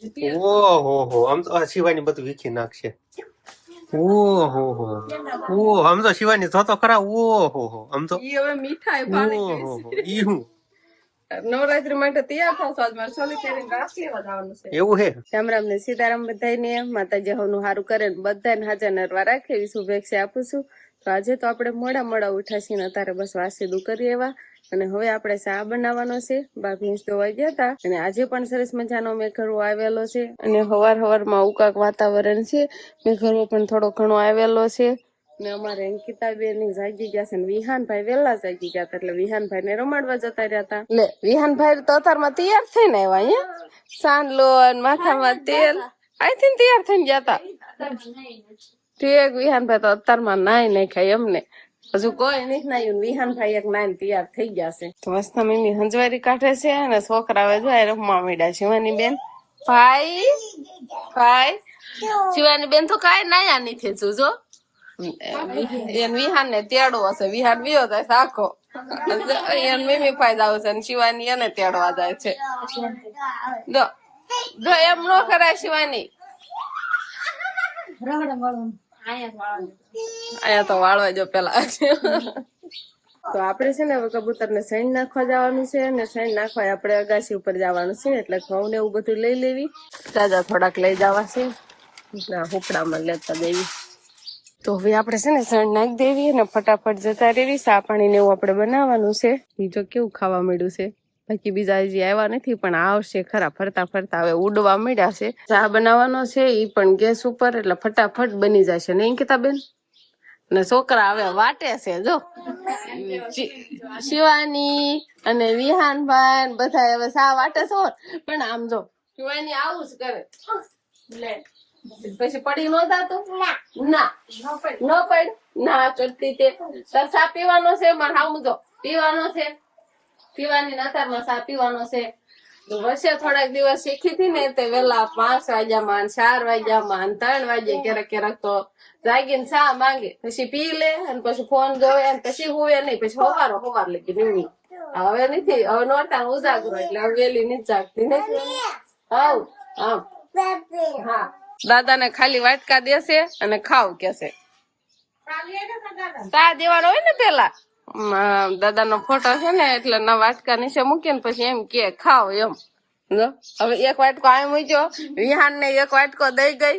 ઓહો હો, આમ તો શિવાની બધું વીખી નાખશે. ઓહો હો, ઓહ આમ તો શિવાની તો ખરા. ઓહો હો, આમ તો ઈ હવે મીઠાઈ ભાવે ઓહો ઈ હું નવરાત્રી માટે તૈયાર થશો. આજ મારે સોલી પહેરીને રાસ લેવા જવાનું છે. એવું હે. રામ રામ ને સીતારામ બધાને. માતાજી હવનું સારું કરે ને બધાને હાજર નરવા રાખે એવી શુભેચ્છા આપું છું. તો આજે તો આપણે મોડા ઉઠાશી ને અત્યારે બસ વાસીદું કરી એવા અને હવે આપણે ચા બનાવવાનો છે. બા ભેંસ ધોવાઈ ગયા હતા અને આજે પણ સરસ મજાનો મેઘરો આવેલો છે અને હવારમાં ઉકાક વાતાવરણ છે. મેઘરો પણ થોડો ઘણો આવેલો છે ને અમારે અંકિતાબેન ની જાગી ગયા છે ને વિહાનભાઈ વેલા જાગી ગયા હતા એટલે વિહાનભાઈ ને રમાડવા જતા રહ્યા હતા. એટલે વિહાનભાઈ તો અત્યારમાં તૈયાર થઈને આવ્યા અહીંયા સાંડલો માથામાં તેલ અહીંથી તૈયાર થઈને ગયા હતા. ઠીક વિહાનભાઈ તો અત્યારમાં નાઈ નાખાય એમને હજુ કોઈ નથી નાયું. વિહાનભાઈ એક નાઈને તૈયાર થઈ ગયા છે. તો મસ્ત મમ્મી હંજવારી કાઢે છે અને છોકરા જાય રમવા માંડ્યા. શિવાની બેન ભાઈ ભાઈ શિવાની બેન તો કાંઈ નાયા નથી જોજો. વિહાન ને તેડો હશે. વિહાન વિયો જાય સાખો મમ્મી ફાયદા આવશે ને શિવાની એને તેડવા જાય છે. જો એમ નો કરાય શિવાની. અહીંયા તો વાળવા જો પેલા. તો આપડે છે ને હવે કબૂતર ને સૈન નાખવા જવાનું છે ને સૈન નાખવા આપણે અગાસી ઉપર જવાનું છે એટલે ઘઉં ને એવું બધું લઈ લેવી. તાજા થોડાક લઈ જવા છે હુપડામાં લેતા દેવી. તો હવે આપણે છે ને સણ નાખી દેવી અને ફટાફટ જતા રહેવી. ચા પાણી ને એવું આપણે બનાવવાનું છે. બીજો કેવું ખાવા મળ્યું છે. બાકી બીજા હજી આવ્યા નથી પણ આવશે ખરા. ફરતા ફરતા હવે ઉડવા મળ્યા છે. ચા બનાવવાનો છે ઈ પણ ગેસ ઉપર એટલે ફટાફટ બની જશે નહીં કિતાબેન. ને છોકરા હવે વાટે છે જો શિવાની અને વિહાનભાઈ બધા હવે ચા વાટે છો પણ આમ જો શિવાની આવું જ કરે. પછી પડી નો જાતું ના ન પડ ના કરતી તે ચા પીવાનો છે. મારે સમજો પીવાનો છે. પીવાની નતારમાં ચા પીવાનો છે. વર્ષે થોડાક દિવસ શીખી હતી ને તે વેલા 5 વાગ્યામાં 4 વાગ્યામાં 3 વાગે ક્યારેક તો જાગીને ચા માંગે પછી પી લે અને પછી ફોન જોવે અને પછી હુવે નહીં. પછી સવાર લગી નીવી. હવે નથી હવે નોરતા ઉજાગરો એટલે હવે વેલી નથી જાગતી નથી. આવ આમ હા દાદા ને ખાલી વાટકા દેશે અને ખાવ કેશે. ચા દેવાનો હોય ને પેલા દાદા નો ફોટો છે ને એટલે ના વાટકા નીચે મૂકીને પછી એમ કે ખાવ એમ. હવે એક વાટકો આ મૂક્યો વિહાન ને એક વાટકો દઈ ગઈ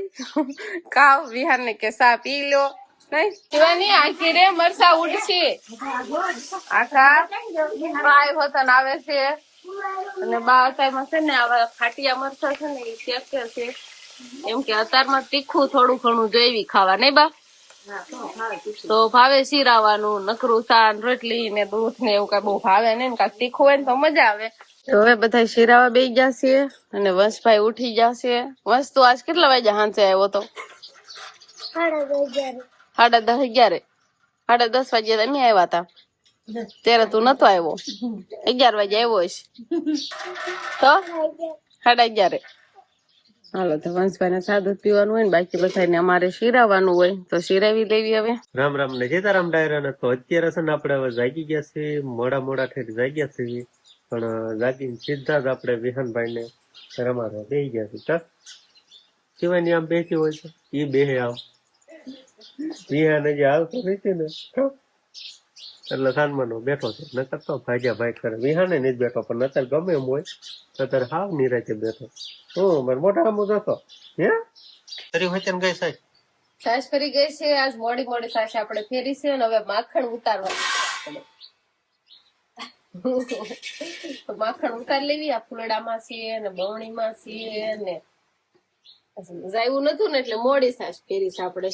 ખાવ. વિહાન ને કે ચા પી લો નહીં શિવાની આખી રે મરસા ઉડશે આખા ફ્રાય હોતન આવે છે અને બાવસાઈમાં છે ને આવા ખાટિયા મરસા છે ને એ શેકે છે. એમ કે અત્યારમાં તીખું થોડું ઘણું જોઈવી ખાવા નહીં બા. તો ભાવે શીરાવાનું નકરું શાક રોટલી ને દૂધ ને એવું કઈ બહુ ભાવે ને કાંઈક તીખું હોય ને તો મજા આવે. તો હવે બધા શીરાવા બેસી જશે અને વંશભાઈ ઉઠી જશે. વંશ તો આજ કેટલા વાગ્યા હાંચે આવ્યો તો? 10:30. 10:30 વાગ્યા તમે આવ્યા હતા ત્યારે તું નતો આવ્યો. 11 વાગે આવ્યો છે તો 11:30. હાલો તો વંશભાઈ ને સાદું પીવાનું હોય ને બાકી બધાને અમારે શીરાવાનું હોય તો શીરાવી લેવી. હવે રામ રામ ને સીતારામ ડાયરા ને. તો અત્યારે છે ને આપણે હવે જાગી ગયા છે. મોડા ઠેર જાગ્યા છે પણ જાગીને સીધા જ આપણે વિહાનભાઈ ને રમાડવા બેસી ગયા છે. શિવાની આમ બેસી હોય છે એ બેહે આમ. વિહાન જે આવતો નથી ને એટલે સાનમાનો બેઠો છે. નકર તો ભાગ્યા ભાઈ કરે. વિહાને નથી બેઠો પણ અત્યારે ગમે એમ હોય અત્યારે હાવ નિરાતે બેઠો. મારે મોટા આમ જતો હે ફરી હોય ગઈ સાહેબ. સાસ ફરી ગઈ છે. આજ મોડી સાસ આપણે ફેરી છે અને હવે માખણ ઉતારવાનું માખણ ઉતાર લેવી. આ ફૂલડામાં છીએ ને બવણીમાં છીએ ને જાયું નતું ને એટલે મોડી સાસ ફેરી છે આપણે.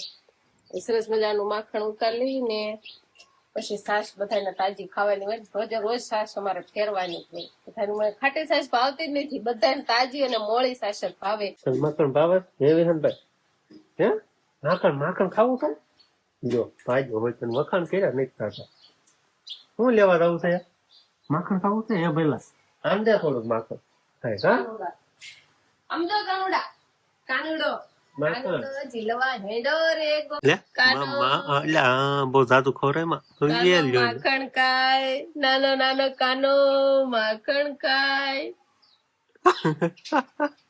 સરસ મજાનું માખણ ઉતાર લેવી ને પછી સાસ બધાને તાજી ખાવાની હોય. રોજ સાસ અમારે ફેરવાની જ નહીં. બધાને ખાટી સાસ ભાવતી જ નથી. બધાને તાજી અને મોળી સાસ જ ભાવે. માખણ ભાવે હે વિહાનભાઈ? હે માખણ ખાવું છે? જો ભાઈ હોય તો વખાણ કર્યા નહીં ખાતા. શું લેવા જવું છે? માખણ ખાવું છે? હે ભેલા આમ દે થોડુંક માખણ થાય. હા આમ તો કાનુડો બહુ જાદુ ખવડાય માખણ કાય નાનો કાનો માખણ કાય.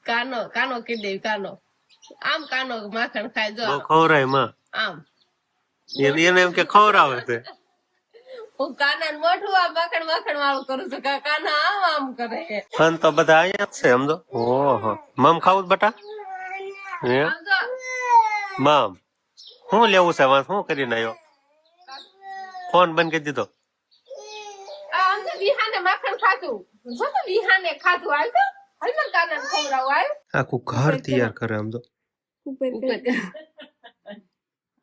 કાનો કાનો કહી દેવી કાનો આમ કાનો માખણ ખાય જો બહુ ખવરાય માં આમ એને એમ કે ખવરાવે છે હું કાના મોઢું આ માખણ માખણ વાળું કરું છું કાના આમ આમ કરે ફન તો બધા અહીંયા જ છે સમજો ઓહો મમ ખાવું છે બટા હે આમ જો મમ શું લેવું છે વાં શું કરીને આવ્યો ફોન બંધ કરી દીધો આમ તો વિહાને માખણ ખાતું જો તો વિહાને ખાતું હાલ તો હાલ મને કાના ખવડાવું હાલ આખું ઘર તૈયાર કરે આમ તો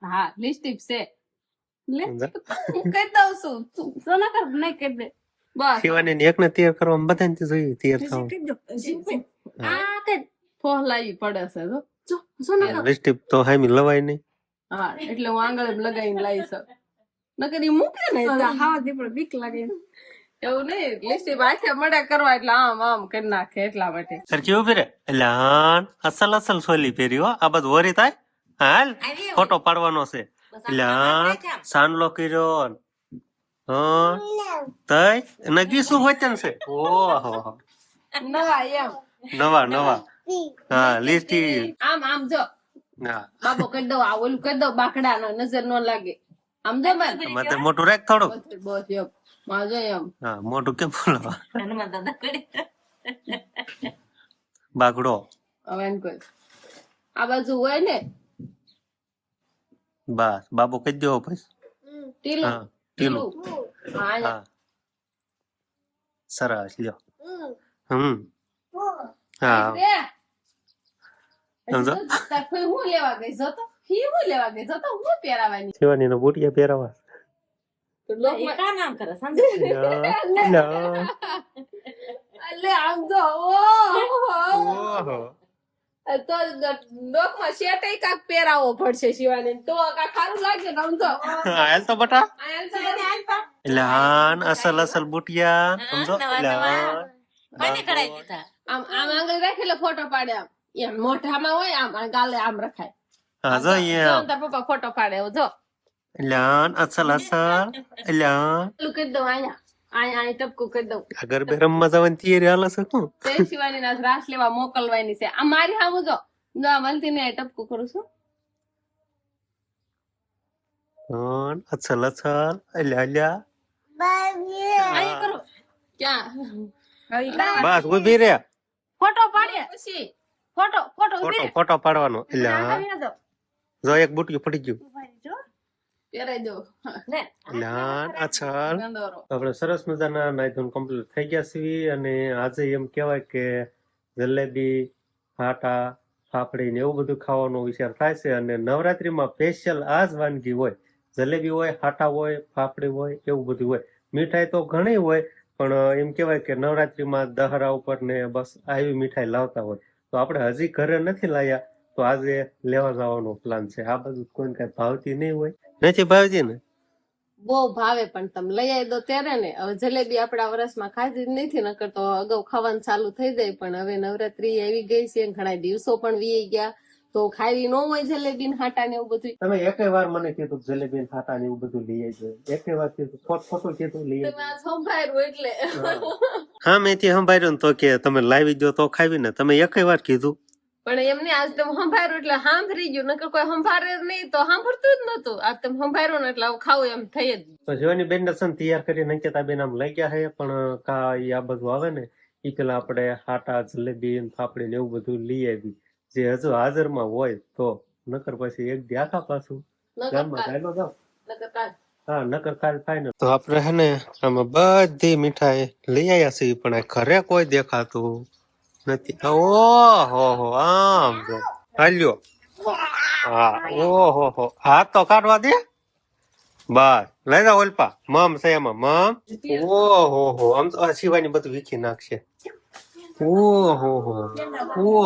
હા લિપસ્ટિક છે લે સમજ્યા? હું કહી દઉં છું તું સોના કર નહીં કહી દે બસ શિવાની ને એકને તૈયાર કરવામાં બધાને જોઈએ તૈયાર થવાનું આ તે ફોહલાવી પડે છે જો સોના કર લિપસ્ટિક તો હામી લવાય નહીં હા એટલે હું આંગળે લગાવીને લાવી શકું નકર ઈ મૂકે ને ખાવા દે પણ બીક લાગે એવું નહીં લિપસ્ટિક આખે મડા કરવા એટલે આમ આમ કરી નાખે એટલા માટે સરખી ઉભી રે એટલે હાન અસલ અસલ સોલી પહેરી હો આ બધું વરી થાય હાલ ફોટો પાડવાનો છે એટલે હાન સાનલો કર્યો હા તઈ નગી શું વચન છે ઓહો નવા એમ નવા નવા હા લિપસ્ટિક આમ આમ જો હા બાબો કરી દઉં આ ઓલું કરી દઉં બાકડા નજર ન લાગે આમ જો મને મારે મોટું રાખ થોડું બસ એમ માં જો એમ હા મોટું કેમ બોલાવા બાગડો હવે એમ કોઈ આ બાજુ હોય ને બસ બાબુ કહી દેવો પછી ટીલું હા ટીલું હા હા સરસ લ્યો હા સમજો હું લેવા ગઈ જો તો ફી હું લેવા ગઈ જો તો હું પહેરાવાની શિવાની નો બુટિયા પહેરાવા એટલે આમ જો ઓહો તો ડોકમાં શેટે કાક પહેરાવો પડશે શિવાની તો કાક સારું લાગે ને આમ જો હાલ તો બટા આયલ તો બધા એટલે હાન અસલ અસલ બુટિયા સમજો એટલે હાન આમ આમ આંગળી રાખેલો ફોટો પાડે આમ એમ મોઢામાં હોય આમ આ ગાલે આમ રખાય હા જો અહીંયા તાર પપ્પા ફોટો પાડે જો એટલે હાન અસલ અસલ એટલે હાન પેલું કરી દઉં અહીંયા અહીંયા ટપકું કરી દઉં આ ગરબે રમવા જવાની તૈયારી હાલે છે શું તે શિવાની ના રાસ લેવા મોકલવાની છે આ મારી હામું જો જો આ મલતી ને ટપકું કરું છું હાન અસલ અસલ એટલે અલ્યા અહીં કરો ક્યાં બસ ઉભી રે ફોટો પાડે પછી ફોટો ફોટો ફોટો ફોટો પાડવાનો એટલે હા જો એક બુટિયું પડી ગયું પહેરાઈ દો એટલે હાન અસલ ગંદોરો આપણે સરસ મજાના નાઈધોન કમ્પ્લીટ થઈ ગયા છીએ અને આજે એમ કહેવાય કે જલેબી ફાટા ફાફડી ને એવું બધું ખાવાનો વિચાર થાય છે અને નવરાત્રીમાં સ્પેશિયલ આ જ વાનગી હોય જલેબી હોય ફાટા હોય ફાફડી હોય એવું બધું હોય મીઠાઈ તો ઘણી હોય પણ એમ કહેવાય કે નવરાત્રીમાં દહરા ઉપર ને બસ આવી મીઠાઈ લાવતા હોય તો આપણે હજી ઘરે નથી લાયા તો આજે લેવા જવાનો પ્લાન છે આ બધું કોઈને કઈ ભાવતી નહીં હોય નથી ભાવતી ને બહુ ભાવે પણ તમે લઈ આવી દો ત્યારે ને હવે જલેબી આપણા વર્ષમાં ખાધી જ નથી નકર તો અગાઉ ખાવાનું ચાલુ થઈ જાય પણ હવે નવરાત્રી આવી ગઈ છે ઘણા દિવસો પણ વી ગયા તો ખાવી ન હોય જલેબી ને હાટા ને એવું બધું તમે એકે વાર મને કીધું જલેબી ને ફાટા ને એવું બધું લઈ આવજો એકે વાર કીધું ફોટો કીધું લઈ તમે આ સંભાળ્યું એટલે હા મેં થી સંભાળ્યું તો કે તમે લાવી દો તો ખાવી ને તમે એકે વાર કીધું પણ એમને આજ તમે સંભાળ્યું એટલે સાંભળી ગયું નકર કોઈ સંભાળે નહીં તો સાંભળતું જ નતું આજ તમે સંભાળ્યું ને એટલે ખાવું એમ થઈ જ તો જવાની બેન ને તૈયાર કરી અંકિતા બેન આમ લઈ ગયા છે પણ કા ઈ આ બધું આવે ને ઈ પેલા આપણે હાટા જલેબી ને ફાફડી ને એવું બધું લઈ આવી જે હજુ હાજરમાં હોય તો નકર પછી એક દી આખા પાછું ગામમાં ચાલ્યો જાવ હા નકર કાલ ફાઈનલ તો આપણે હે ને આમાં બધી મીઠાઈ લઈ આવ્યા છીએ પણ આ ઘરે કોઈ દેખાતું નથી ઓહો આમ જો હાલ્યો હા ઓહો હાથ તો કાઢવા દે બસ લઈ જાઓ ઓલપા મમ છે એમાં મમ ઓહો આમ તો શિવાની બધું વીખી નાખશે ઓહો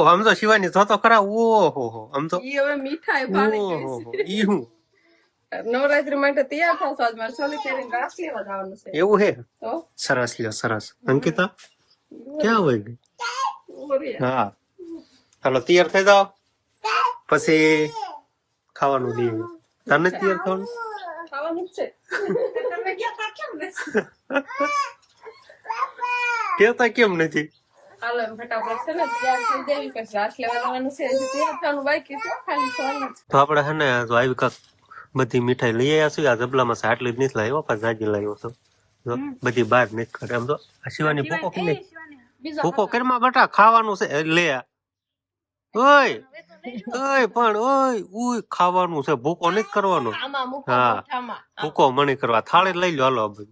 આમ તો શિવાની જો તો ખરા ઓહો આમ તો ઈ હવે મીઠાઈ ભાવે ઓહો ઈ હું નવરાત્રી માટે તૈયાર થશો આજ મારે સોલી કરીને રાસ લેવા જવાનું છે એવું હે તો સરસ લ્યો સરસ અંકિતા ક્યાં હોય ગઈ હા હાલો તૈયાર થઈ જાઓ પછી ખાવાનું દઈએ તને તૈયાર થવાનું ખાવાનું જ છે તમે ક્યાં કેમ નથી કેતા કેમ નથી હાલો એમ ફટાફટ છે ને તૈયાર થઈ દેવી પછી રાસ લેવા જવાનું છે હજી તૈયાર થવાનું બાકી છે ખાલી સોનું તો આપણે હે ને જો આવી કાક બધી મીઠાઈ લઈ આવ્યા છીએ. આ જબલામાં છે આટલી જ નથી લાવ્યો, પાછા જાજી લાવ્યો છું. જો બધી બહાર નથી કરે. આમ તો આ શિવાની ભૂકો કરી નાખ. બીજો ભૂકો કરીમાં બટા ખાવાનું છે. લે ઓય ઓય પણ ઓય ઉય ખાવાનું છે. ભૂકો નથી કરવાનો. આમાં મૂકો હા મોઠામાં ભૂકો મને કરવા થાળે લઈ લો. હાલો બધું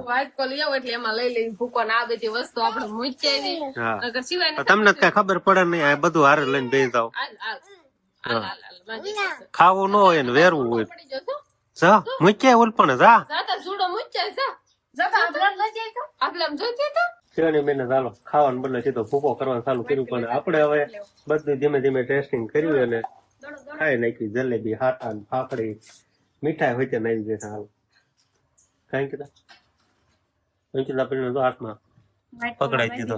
વાત કો લઈ આવો એટલે એમાં લઈ લઈ ભૂકો ને આ બધી વસ્તુ આપણે મૂકી આવી હા નકર સિવાય તો તમને કઈ ખબર પડે નહીં. આ બધું હારે લઈને બેસી જાવ. ખાવું ન હોય ને વેરવું હોય. પડી જશો જા મૂક્યા ઓલ પણ જા જાતા જુડો મૂકી જા જાતા આપણે લઈ જાય તો આપણે આમ જોઈ તો શિવાની બેન ચાલો ખાવાનું બદલે સીધો ભૂકો કરવાનું ચાલુ કર્યું. પણ આપણે હવે બધું ધીમે ધીમે ટેસ્ટિંગ કર્યું અને ખાઈ નાખી. જલેબી, હાટા, ફાફડી, મીઠાઈ હોય ત્યાં નાખી દેતા. હાલ કઈ કીધા અંકિતા પેલી તો હાથમાં પકડાઈ દીધો.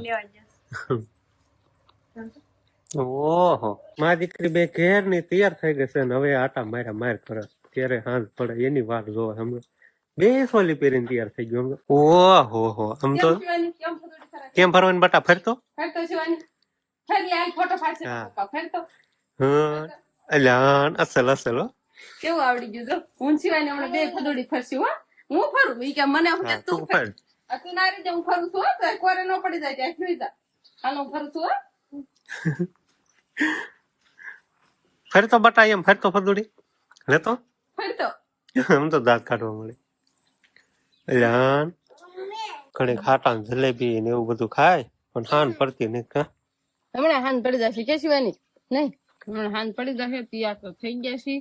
ઓહો મારી દીકરી બે ઘેર ની તૈયાર થઈ ગઈ છે ને હવે આટા માર્યા માર કરે. ત્યારે હાથ પડે એની વાત જોવે. હમણાં બે સોલી પહેરીને તૈયાર થઈ ગયો. ઓહો હો આમ તો કેમ ફરવાની બટા ફરતો ફરતો શિવાની ફરી આ ફોટો પાડશે ફરતો હા અલ્યાન અસલ અસલ હો. કેવું આવડી ગયું જો હું શિવાની હમણાં બે ફદોડી ફરસી હો હું ફરું ઈ કે મને હું તું ફર તું ના રીતે હું ફરું છું હો તો કોરે ન પડી જાય ત્યાં સુઈ જા હાલો હું ફરું છું હો ફરતો બટા એમ ફરતો ફદુડી લેતો ફરતો આમ તો દાંત કાઢવા મળે. અલ્યાન ઘણી ખાટા જલેબી ને એવું બધું ખાય પણ હાન પડતી નહીં. કા હમણાં હાન પડી જશે કે શિવાની નહીં હમણાં હાન પડી જશે તૈયાર તો થઈ ગયા છે.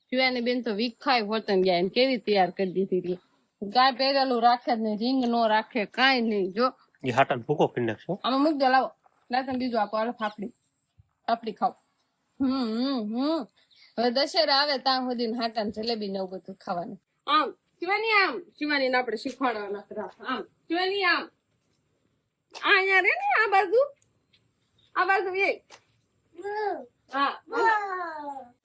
શિવાની બેન તો વિખાય હોતન ગયા એને કેવી તૈયાર કરી દીધી હતી. ગાય પહેરેલું રાખે જ નહીં રીંગ નો રાખે કાંઈ નહીં જો એ હાટા ભૂકો કરી નાખશો. આમાં મૂક દો લાવો લાતન બીજું આપો હાલો ફાફડી ફાફડી ખાવ હવે દશેરા આવે ત્યાં સુધી હાટા જલેબી ને એવું બધું ખાવાનું. આમ શિવાની ને આપણે શીખવાડવાના આમ શિવાની આમ અહીંયા રે ને આ બાજુ એ હા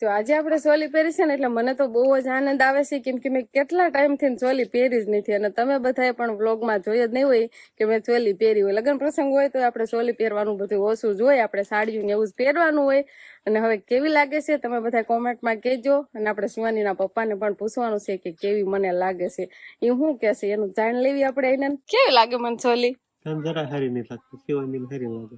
તો આજે આપણે ચોલી પહેરી છે ને એટલે મને તો બહુ જ આનંદ આવે છે કેમ કે મેં કેટલા ટાઈમ થી ચોલી પહેરી જ નથી અને તમે બધાએ પણ વ્લોગમાં જોઈ જ નહીં હોય કે મેં ચોલી પહેરી હોય. લગ્ન પ્રસંગ હોય તો આપણે ચોલી પહેરવાનું બધું ઓછું જ હોય. આપણે સાડીઓ ને એવું જ પહેરવાનું હોય. અને હવે કેવી લાગે છે તમે બધા કોમેન્ટમાં કહેજો અને આપણે શિવાનીના પપ્પાને પણ પૂછવાનું છે કે કેવી મને લાગે છે એ શું કહેશે એનું જાણ લેવી આપણે એને. કેવી લાગે મને ચોલી? જરા હારી નહીં લાગતી. શિવાની હારી લાગે.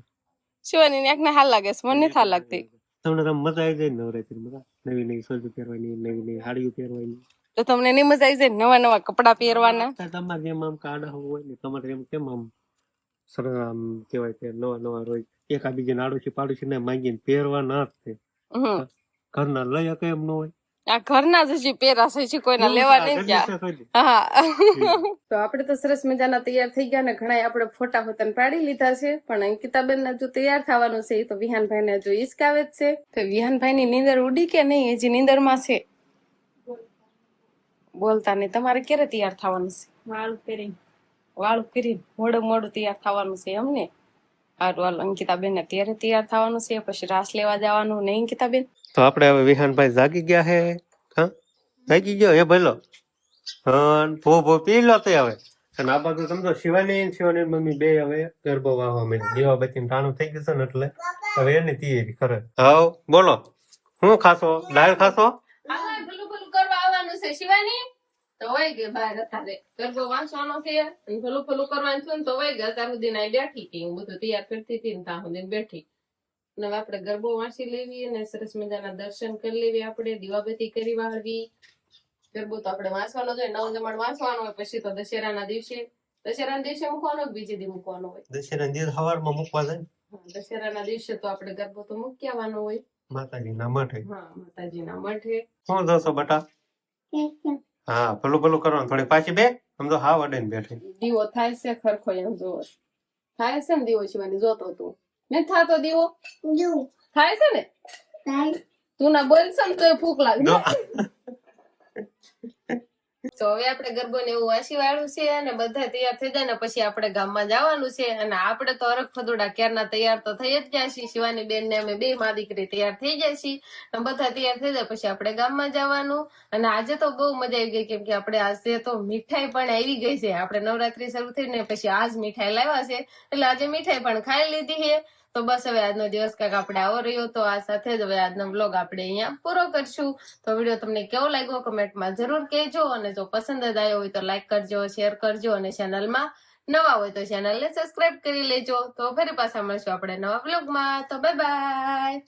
શિવાની ને એકને હાલ લાગે છે મને નથી હાલ લાગતી. તમને તો મજા આવી જાય નવરાત્રીમાં. નવી નવી સોજી પહેરવાની, નવી નવી સાડીઓ પહેરવાની. તો તમને નહીં મજા આવી જાય નવા નવા કપડા પહેરવાના? તમારે જેમ આમ કાઢા હોય ને તમારે એમ કેમ આમ સરસ આમ કેવાય કે નવા નવા રોજ એકા બીજે આડોશી પાડોશી ને માંગીને પહેરવાના જ છે. ઘરના લઈ શકે એમ ન હોય. આ ઘરના જ હજી પહેરાશે છે કોઈના લેવા નહીં ગયા. હા તો આપણે તો સરસ મજાના તૈયાર થઈ ગયા ને ઘણા આપણે ફોટા હોતન પાડી લીધા છે પણ અંકિતાબેન ને જો તૈયાર થવાનું છે તો વિહાનભાઈ ને જો ઈસકાવે જ છે. તો વિહાનભાઈ ની નીંદર ઉડી કે નહીં હજી નીંદર માં છે? બોલતા નહીં. તમારે ક્યારે તૈયાર થવાનું છે? વાળું કરીને મોડું તૈયાર થવાનું છે એમને? હારું હાલ અંકિતાબેન ને ત્યારે તૈયાર થવાનું છે પછી રાસ લેવા જવાનું નહીં અંકિતાબેન? તો આપણે હવે વિહાનભાઈ જાગી ગયા હે. હા જાગી ગયો હે ભલો. હા ભો પી લો તે હવે. અને આ બાજુ સમજો શિવાની મમ્મી બે હવે ગરબો વાવવા માંડી. દીવાબત્તી ટાણું થઈ ગયું છે ને એટલે હવે એની તૈયારી કરે. હાવ બોલો શું ખાશો? દાળ ખાશો? ભલું કરવા આવવાનું છે શિવાની તો હોય કે બહાર અત્યારે ગરબો વાંચવાનો છે ભલું કરવાનું છે ને તો હોય કે અત્યાર સુધી બેઠી હતી હું બધું તૈયાર કરતી હતી ને ત્યાં સુધી બેઠી. અને હવે આપણે ગરબો વાંચી લેવી અને સરસ મજાના દર્શન કરી લેવી. આપણે દીવાબત્તી કરી વાળવી. ગરબો તો આપણે વાંચવાનો જોઈએ. 9 જમણ વાંચવાનો હોય પછી તો દશેરાના દિવસે મૂકવાનો હોય બીજે દી મૂકવાનો હોય. દશેરાના દિવસે સવારમાં મૂકવા જાય. દશેરાના દિવસે તો આપણે ગરબો તો મૂકી આવવાનો હોય માતાજીના મઠે. હા માતાજીના મઠે. શું જોશો બટા? હા ભલું કરવાનું. થોડી પાછી બે આમ તો હા વડે બેઠી. દીવો થાય છે ખરખો એમ જોવો થાય છે ને દીવો શિવાની જોતો તું ને થાતો દીવો થાય છે ને તું ના બોલશો ને તો ભૂખ લાગે. તો હવે આપણે ગરબો ને એવું વાસી વાળું છે અને બધા તૈયાર થઈ જાય ને પછી આપણે ગામમાં જવાનું છે. અને આપણે તો અરખ ફદુડા ક્યારના તૈયાર તો થઈ જ ગયા છીએ. શિવાની બેન ને અમે 2 માં દીકરી તૈયાર થઈ જાય છીએ. અને બધા તૈયાર થઈ જાય પછી આપણે ગામમાં જવાનું. અને આજે તો બહુ મજા આવી ગઈ કેમ કે આપણે આજે તો મીઠાઈ પણ આવી ગઈ છે. આપણે નવરાત્રી શરૂ થઈ ને પછી આજ મીઠાઈ લાવ્યા છે એટલે આજે મીઠાઈ પણ ખાઈ લીધી છે. તો બસ હવે આજનો દિવસ કાંઈક આપણે આવો રહ્યો. તો આ સાથે જ હવે આજનો વ્લોગ આપણે અહીંયા પૂરો કરશું. તો વિડીયો તમને કેવો લાગ્યો કમેન્ટમાં જરૂર કહેજો. અને જો પસંદ જ આવ્યો હોય તો લાઈક કરજો, શેર કરજો અને ચેનલમાં નવા હોય તો ચેનલને સબસ્ક્રાઇબ કરી લેજો. તો ફરી પાછા મળશું આપણે નવા વ્લોગમાં. તો બાય બાય.